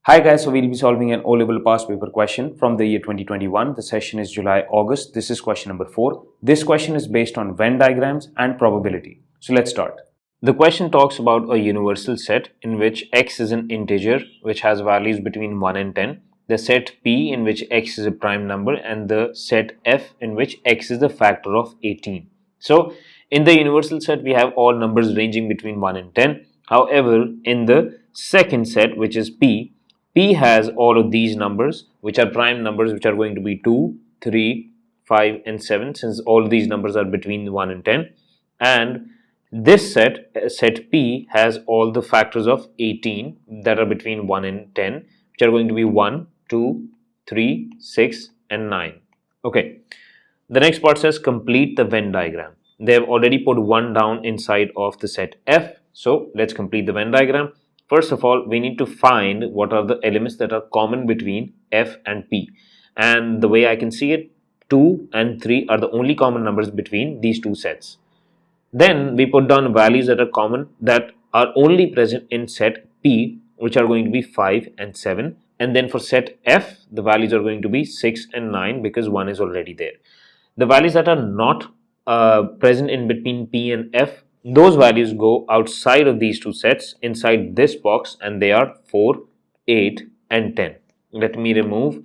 Hi guys, so we'll be solving an O-level past paper question from the year 2021. The session is July-August. This is question number 4. This question is based on Venn diagrams and probability. So let's start. The question talks about a universal set in which x is an integer which has values between 1 and 10, the set P in which x is a prime number, and the set F in which x is the factor of 18. So in the universal set we have all numbers ranging between 1 and 10. However, in the second set, which is P has all of these numbers which are prime numbers, which are going to be 2, 3, 5 and 7, since all of these numbers are between 1 and 10. And this set P, has all the factors of 18 that are between 1 and 10, which are going to be 1, 2, 3, 6 and 9. Okay. The next part says complete the Venn diagram. They have already put 1 down inside of the set F. So let's complete the Venn diagram. First of all, we need to find what are the elements that are common between F and P. And the way I can see it, 2 and 3 are the only common numbers between these two sets. Then we put down values that are common, that are only present in set P, which are going to be 5 and 7. And then for set F, the values are going to be 6 and 9 because 1 is already there. The values that are not present in between P and F, those values go outside of these two sets inside this box, and they are 4, 8 and 10. Let me remove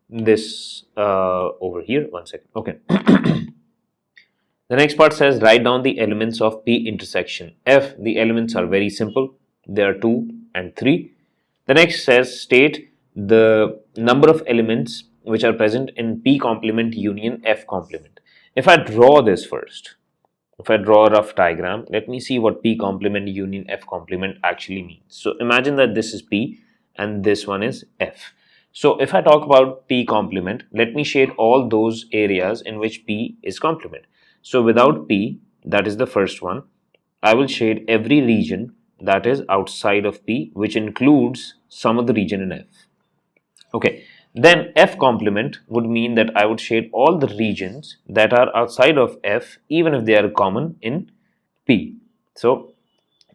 this over here. One second. Okay. The next part says write down the elements of P intersection F. The elements are very simple. They are 2 and 3. The next says state the number of elements which are present in P complement union F complement. If I draw this first, if I draw a rough diagram, let me see what P complement union F complement actually means. So imagine that this is P and this one is F. So if I talk about P complement, let me shade all those areas in which P is complement. So without P, that is the first one, I will shade every region that is outside of P, which includes some of the region in F. Okay. Then F complement would mean that I would shade all the regions that are outside of F, even if they are common in P. So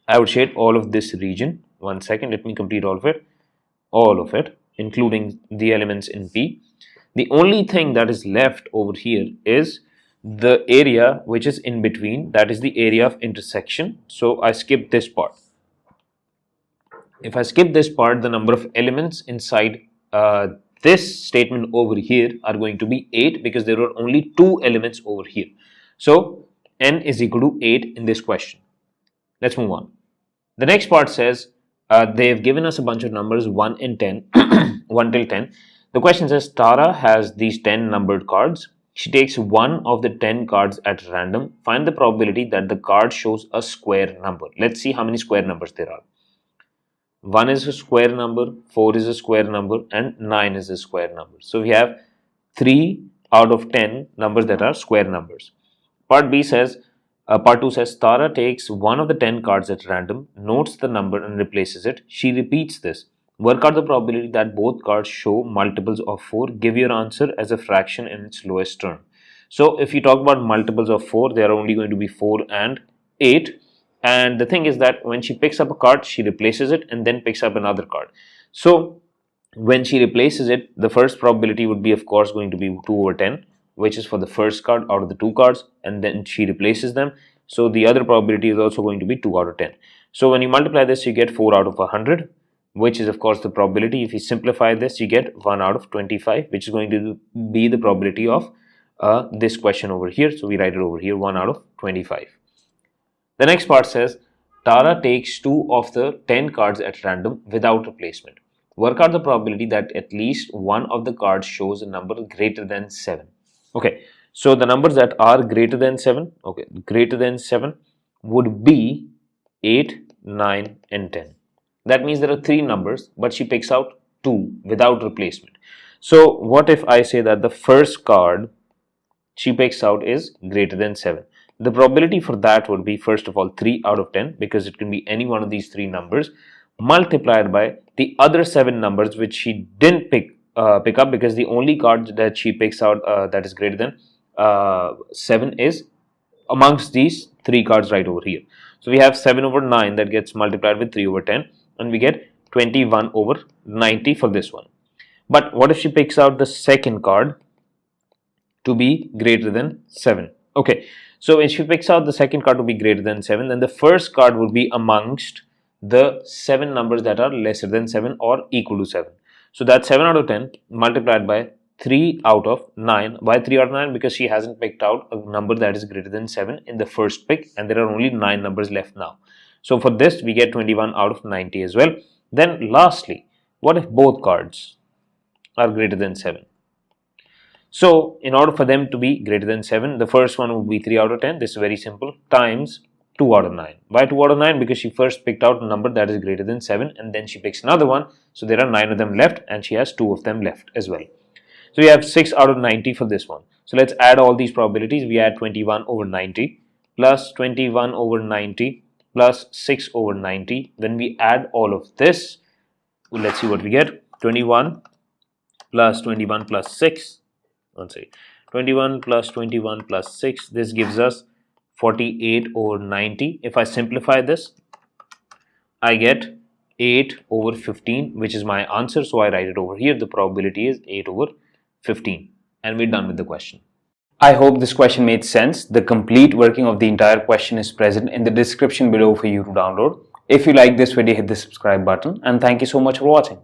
I would shade all of this region. One second, let me complete all of it, including the elements in P. The only thing that is left over here is the area which is in between, that is the area of intersection. So I skip this part. If I skip this part, the number of elements inside this statement over here are going to be 8 because there are only 2 elements over here. So n is equal to 8 in this question. Let's move on. The next part says they have given us a bunch of numbers 1 and 10, 1 till 10. The question says Tara has these 10 numbered cards. She takes one of the 10 cards at random. Find the probability that the card shows a square number. Let's see how many square numbers there are. 1 is a square number, 4 is a square number, and 9 is a square number. So we have 3 out of 10 numbers that are square numbers. Part 2 says Tara takes one of the 10 cards at random, notes the number and replaces it. She repeats this. Work out the probability that both cards show multiples of 4. Give your answer as a fraction in its lowest term. So if you talk about multiples of 4, they are only going to be 4 and 8. And the thing is that when she picks up a card, she replaces it and then picks up another card. So when she replaces it, the first probability would be, of course, going to be 2 over 10, which is for the first card out of the 2 cards, and then she replaces them. So the other probability is also going to be 2 out of 10. So when you multiply this, you get 4 out of 100, which is, of course, the probability. If you simplify this, you get 1 out of 25, which is going to be the probability of this question over here. So we write it over here, 1 out of 25. The next part says Tara takes 2 of the 10 cards at random without replacement. Work out the probability that at least one of the cards shows a number greater than 7. Okay, so the numbers that are greater than 7, greater than 7 would be 8, 9 and 10. That means there are 3 numbers, but she picks out 2 without replacement. So what if I say that the first card she picks out is greater than 7? The probability for that would be, first of all, 3 out of 10, because it can be any one of these 3 numbers, multiplied by the other 7 numbers which she didn't pick up, because the only card that she picks out that is greater than 7 is amongst these 3 cards right over here. So we have 7 over 9 that gets multiplied with 3 over 10, and we get 21 over 90 for this one. But what if she picks out the second card to be greater than 7? Okay, so when she picks out the second card to be greater than 7, then the first card would be amongst the 7 numbers that are lesser than 7 or equal to 7. So that's 7 out of 10 multiplied by 3 out of 9. Why 3 out of 9? Because she hasn't picked out a number that is greater than 7 in the first pick, and there are only 9 numbers left now. So for this, we get 21 out of 90 as well. Then lastly, what if both cards are greater than 7? So in order for them to be greater than 7, the first one would be 3 out of 10. This is very simple, times 2 out of 9. Why 2 out of 9? Because she first picked out a number that is greater than 7, and then she picks another one. So there are 9 of them left, and she has 2 of them left as well. So we have 6 out of 90 for this one. So let's add all these probabilities. We add 21 over 90 plus 21 over 90 plus 6 over 90. When we add all of this, let's see what we get. 21 plus 21 plus 6. Let's see, 21 plus 21 plus 6. This gives us 48 over 90. If I simplify this, I get 8 over 15, which is my answer. So I write it over here. The probability is 8 over 15. And we're done with the question. I hope this question made sense. The complete working of the entire question is present in the description below for you to download. If you like this video, hit the subscribe button. And thank you so much for watching.